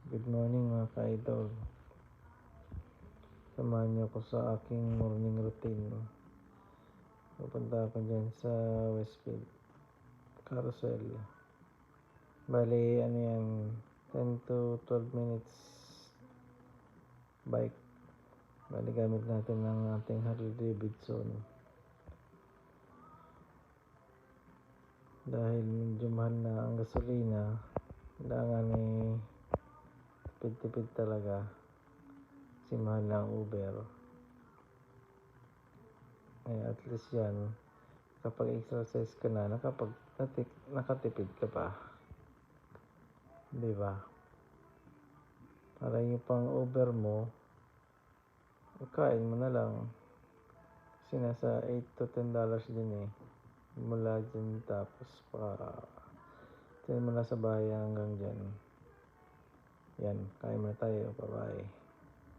Good morning mga ka-idol. Samahan niyo ako sa aking morning routine. Pupunta ako dyan sa Westfield Carousel. Bali, ano yan, 10 to 12 minutes bike. Bali, gamit natin ng ating Harley Davidson. Dahil medyo mahal na ang gasolina, kailangan tipid-tipid talaga. Kasi mahal na ang Uber. At least yan, kapag exercise ka na, nakatipid ka pa. Diba? Para yung pang Uber mo, kain mo na lang. Kasi nasa $8 to $10 din mula dyan, tapos dyan mo na sa bahay hanggang dyan. Yan, kain mo na tayo. Bye bye.